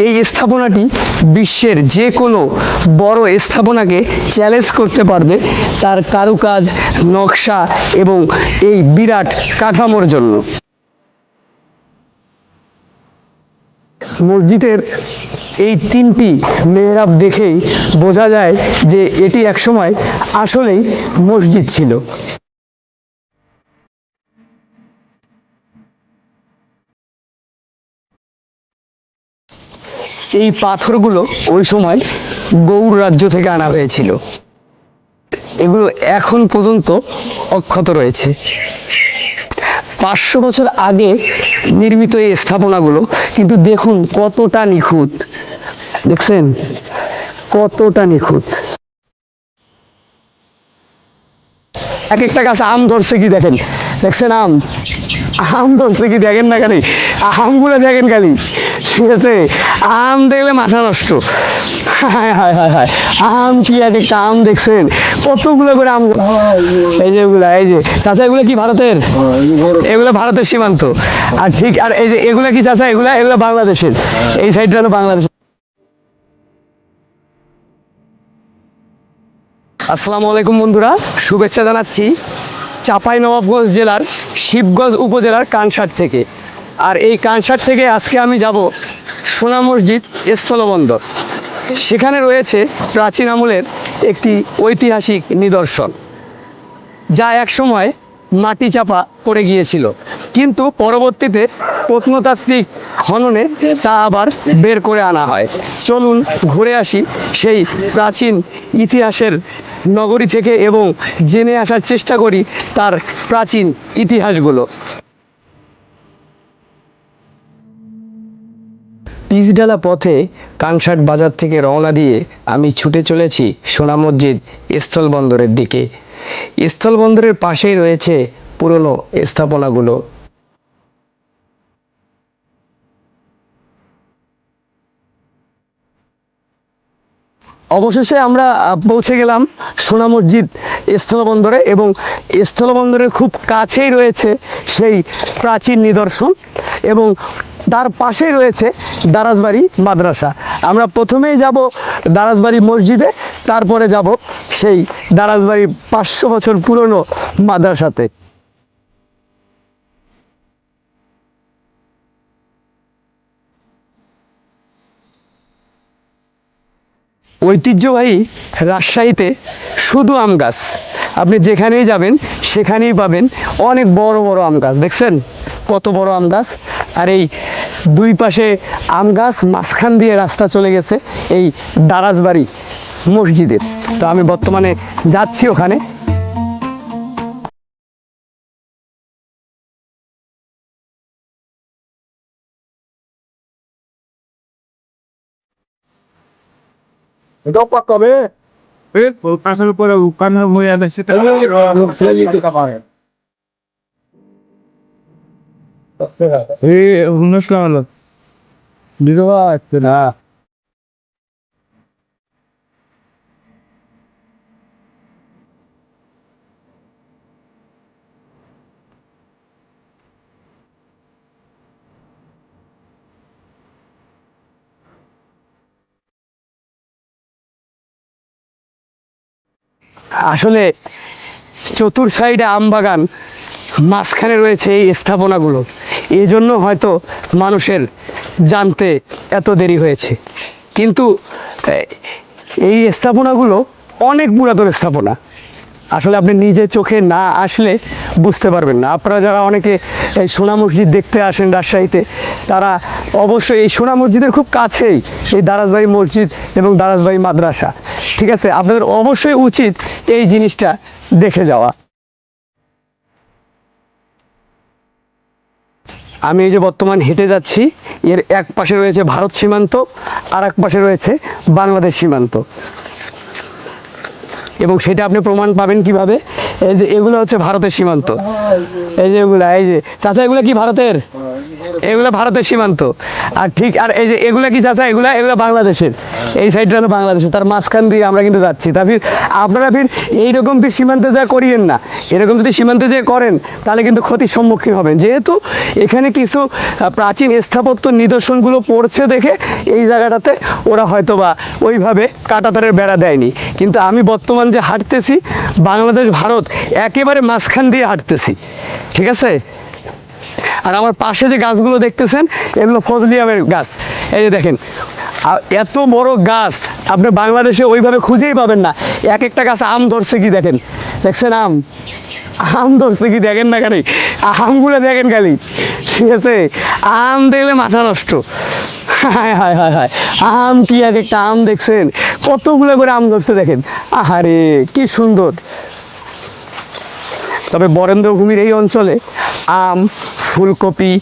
এই স্থাপনাটি বিশ্বের যে কোনো বড় স্থাপনাকে চ্যালেঞ্জ করতে পারবে তার কারুকাজ, নকশা এবং এই বিরাট কাঠামোর জন্য। মসজিদের এই তিনটি মেহরাব দেখেই বোঝা যায় যে এটি একসময় আসলেই মসজিদ ছিল। এই পাথরগুলো ওই সময় গৌড় রাজ্য থেকে আনা হয়েছিল। এগুলো এখন পর্যন্ত অক্ষত রয়েছে। 500 বছর আগে নির্মিত এই স্থাপনাগুলো কিন্তু দেখুন কতটা নিখুঁত, দেখছেন কতটা নিখুঁত। এক একটা গাছ আম ধরছে কি দেখেন, দেখছেন আম ধরছে কি দেখেন না, খালি আমগুলো দেখেন খালি, ঠিক আছে। আম দেখলে মাথা নষ্ট। হায় হায় হায় হায়, আম কি এক একটা আম দেখছেন, কতগুলো করে আম। এই যে এগুলা, এই যে চাচা এগুলো কি ভারতের? এগুলো ভারতের সীমান্ত। আর ঠিক, আর এই যে এগুলা কি চাচা? এগুলা এগুলো বাংলাদেশের, এই সাইডটা হলো বাংলাদেশ। আসসালামু আলাইকুম বন্ধুরা, শুভেচ্ছা জানাচ্ছি চাঁপাইনবাবগঞ্জ জেলার শিবগঞ্জ উপজেলার কানসাট থেকে। আর এই কানসাট থেকে আজকে আমি যাব সোনা মসজিদ স্থলবন্দর। সেখানে রয়েছে প্রাচীন আমলের একটি ঐতিহাসিক নিদর্শন, যা একসময় মাটি চাপা পড়ে গিয়েছিল, কিন্তু পরবর্তীতে প্রত্নতাত্ত্বিক খননে তা আবার বের করে আনা হয়। চলুন ঘুরে আসি সেই প্রাচীন ইতিহাসের নগরী থেকে এবং জেনে আসার চেষ্টা করি তার প্রাচীন ইতিহাসগুলো। পিচঢালা পথে কানসাট বাজার থেকে রওনা দিয়ে আমি ছুটে চলেছি সোনা মসজিদ স্থলবন্দরের দিকে। স্থলবন্দরের পাশেই রয়েছে পুরনো স্থাপনাগুলো। অবশেষে আমরা পৌঁছে গেলাম সোনা মসজিদ স্থলবন্দরে, এবং স্থলবন্দরের খুব কাছেই রয়েছে সেই প্রাচীন নিদর্শন, এবং তার পাশেই রয়েছে দারাজবাড়ি মাদ্রাসা। আমরা প্রথমেই যাব দারাজবাড়ি মসজিদে, তারপরে যাব সেই দারাজবাড়ি 500 বছর পুরনো মাদ্রাসাতে। ঐতিহ্যবাহী রাজশাহীতে শুধু আম গাছ, আপনি যেখানেই যাবেন সেখানেই পাবেন অনেক বড় বড় আম গাছ। দেখছেন কত বড় আম গাছ, আর এই দুই পাশে আম গাছ, মাঝখান দিয়ে রাস্তা চলে গেছে এই দারাজবাড়ি মসজিদের। তো আমি বর্তমানে যাচ্ছি ওখানে। Dopo come? Pasalo por el canal muy a veces. অনুষ্ঠান বিধবা আসছে না। আসলে চতুর সাইডে আম বাগান, মাঝখানে রয়েছে এই স্থাপনাগুলো, এই জন্য হয়তো মানুষের জানতে এত দেরি হয়েছে। কিন্তু এই স্থাপনাগুলো অনেক পুরাতন স্থাপনা। আসলে আপনি নিজে চোখে না আসলে বুঝতে পারবেন না। আপনারা যারা অনেকে এই সোনা মসজিদ দেখতে আসেন রাজশাহীতে, তারা অবশ্যই এই সোনা মসজিদের খুব কাছেই এই দারাজবাড়ি মসজিদ এবং দারাজবাড়ি মাদ্রাসা, ঠিক আছে, আপনাদের অবশ্যই উচিত এই জিনিসটা দেখে যাওয়া। আমি এই যে বর্তমান হেঁটে যাচ্ছি, এর এক পাশে রয়েছে ভারত সীমান্ত, আর এক পাশে রয়েছে বাংলাদেশ সীমান্ত, এবং সেটা আপনি প্রমাণ পাবেন কিভাবে? এই যে এগুলো হচ্ছে ভারতের সীমান্ত। এই যে এগুলা, এই যে চাচা এগুলো কি ভারতের? এগুলো ভারতের সীমান্ত। আর ঠিক আর এই যে এগুলা কি চাচা, এগুলা এগুলা বাংলাদেশের, এই সাইডটা হলো বাংলাদেশের, তার মাঝখান দিয়ে আমরা কিন্তু যাচ্ছি। তা ফির আপনারা ফির এইরকম ফির সীমান্তে যা করিয়েন না, এরকম যদি সীমান্তে যে করেন তাহলে কিন্তু ক্ষতির সম্মুখীন হবেন। যেহেতু এখানে কিছু প্রাচীন স্থাপত্য নিদর্শনগুলো পড়ছে দেখে এই জায়গাটাতে ওরা হয়তো বা ওইভাবে কাঁটাতারের বেড়া দেয়নি। কিন্তু আমি বর্তমান যে হাঁটতেছি, বাংলাদেশ ভারত একেবারে মাঝখান দিয়ে হাঁটতেছি, ঠিক আছে। আর আমার পাশে যে গাছগুলো দেখতেছেন এগুলো ফজলি আমের গাছ। এই যে দেখেন, এত বড় গাছ আপনি বাংলাদেশে ওইভাবে খুঁজেই পাবেন না। এক একটা গাছ আম ধরছে কি দেখেন, দেখছেন আম, আম ধরছে কি দেখেন না খালি, আমগুলো দেখেন খালি, ঠিক আছে। আম দেখলে মাথা নষ্ট, হায় হায় হায় হায়, আম কি এক একটা আম দেখছেন, কতগুলো করে আম ধরছে দেখেন, আহারে কি সুন্দর। তবে বরেন্দ্রভূমির এই অঞ্চলে আম, ফুলকপি,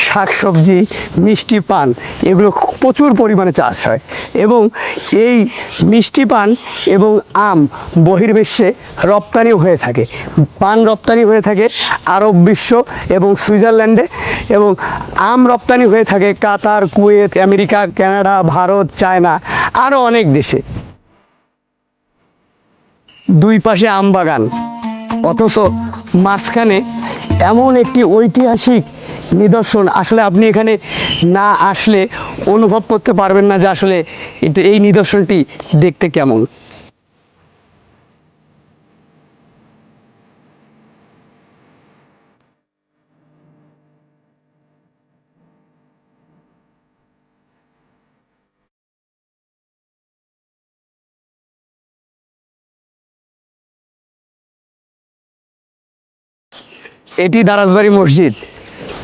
শাকসবজি, মিষ্টি পান এগুলো প্রচুর পরিমাণে চাষ হয়। এবং এই মিষ্টি পান এবং আম বহির্বিশ্বে রপ্তানিও হয়ে থাকে। পান রপ্তানি হয়ে থাকে আরব বিশ্ব এবং সুইজারল্যান্ডে, এবং আম রপ্তানি হয়ে থাকে Qatar, Kuwait, America, Canada, Bharat, China, আরও অনেক দেশে। দুই পাশে আম বাগান, অথচ মাঝখানে এমন একটি ঐতিহাসিক নিদর্শন, আসলে আপনি এখানে না আসলে অনুভব করতে পারবেন না যে আসলে এই নিদর্শনটি দেখতে কেমন। এটি দারাজবাড়ি মসজিদ,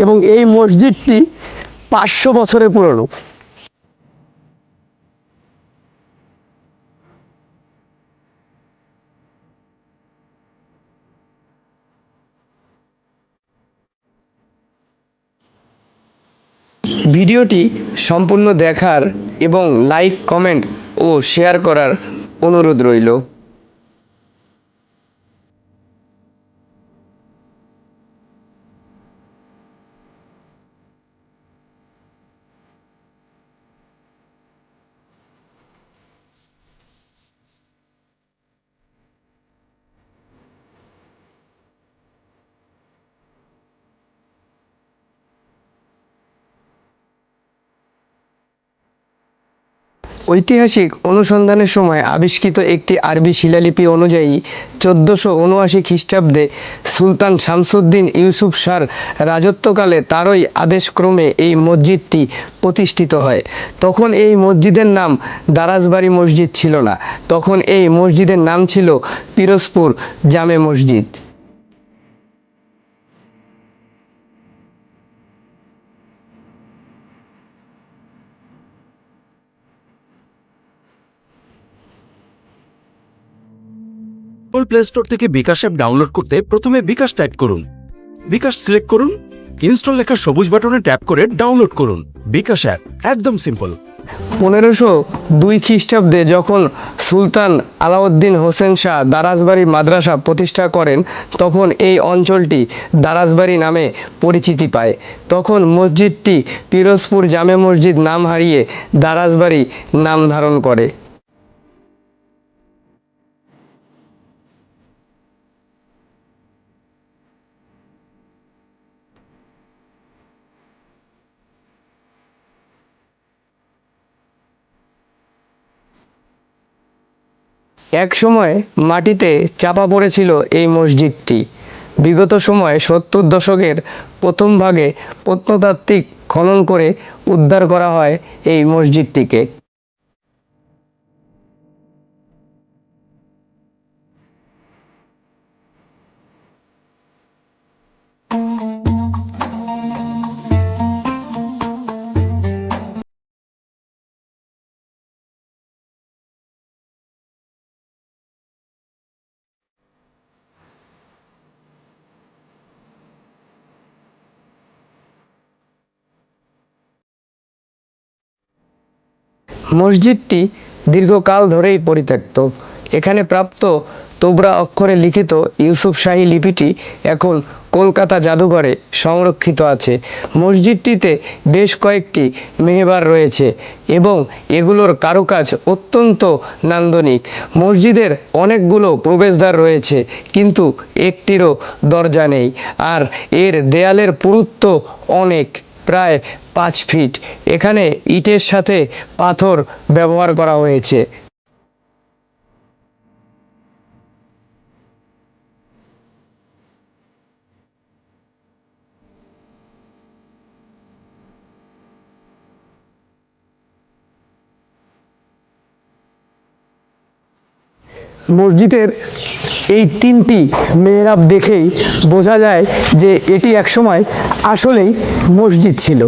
এবং এই মসজিদটি 500 বছরের পুরনো। ভিডিওটি সম্পূর্ণ দেখার এবং লাইক, কমেন্ট ও শেয়ার করার অনুরোধ রইল। ঐতিহাসিক অনুসন্ধানের সময় আবিষ্কৃত একটি আরবি শিলালিপি অনুযায়ী 1479 খ্রিস্টাব্দে সুলতান শামসুদ্দীন ইউসুফ শাহর রাজত্বকালে তারই আদেশক্রমে এই মসজিদটি প্রতিষ্ঠিত হয়। তখন এই মসজিদের নাম দারাজবাড়ি মসজিদ ছিল না, তখন এই মসজিদের নাম ছিল পিরোজপুর জামে মসজিদ। গুগল প্লে স্টোর থেকে বিকাশ অ্যাপ ডাউনলোড করতে প্রথমে বিকাশ টাইপ করুন, বিকাশ সিলেক্ট করুন, ইনস্টল লেখা সবুজ বাটনে ট্যাপ করে ডাউনলোড করুন বিকাশ অ্যাপ। একদম সিম্পল। 1502 খ্রিস্টাব্দে যখন সুলতান আলাউদ্দিন হোসেন শাহ দারাজবাড়ি মাদ্রাসা প্রতিষ্ঠা করেন, তখন এই অঞ্চলটি দারাজবাড়ি নামে পরিচিতি পায়। তখন মসজিদটি পিরোজপুর জামে মসজিদ নাম হারিয়ে দারাজবাড়ি নাম ধারণ করে। এক সময় মাটিতে চাপা পড়েছিল এই মসজিদটি। বিগত সময়ে 70 দশকের প্রথম ভাগে প্রত্নতাত্ত্বিক খনন করে উদ্ধার করা হয় এই মসজিদটিকে। মসজিদটি দীর্ঘকাল ধরেই পরিত্যক্ত। এখানে প্রাপ্ত তোবরা অক্ষরে লিখিত ইউসুফ শাহী লিপিটি এখন কলকাতা জাদুঘরে সংরক্ষিত আছে। মসজিদটিতে বেশ কয়েকটি মেহবার রয়েছে এবং এগুলোর কারুকাজ অত্যন্ত নান্দনিক। মসজিদের অনেকগুলো প্রবেশদ্বার রয়েছে, কিন্তু একটিরও দরজা নেই। আর এর দেয়ালের পুরুত্ব অনেক, প্রায় 5 ফিট। এখানে ইটের সাথে পাথর ব্যবহার করা হয়েছে। মসজিদের এই 3টি মেহরাব দেখেই বোঝা যায় যে এটি একসময় আসলেই মসজিদ ছিল।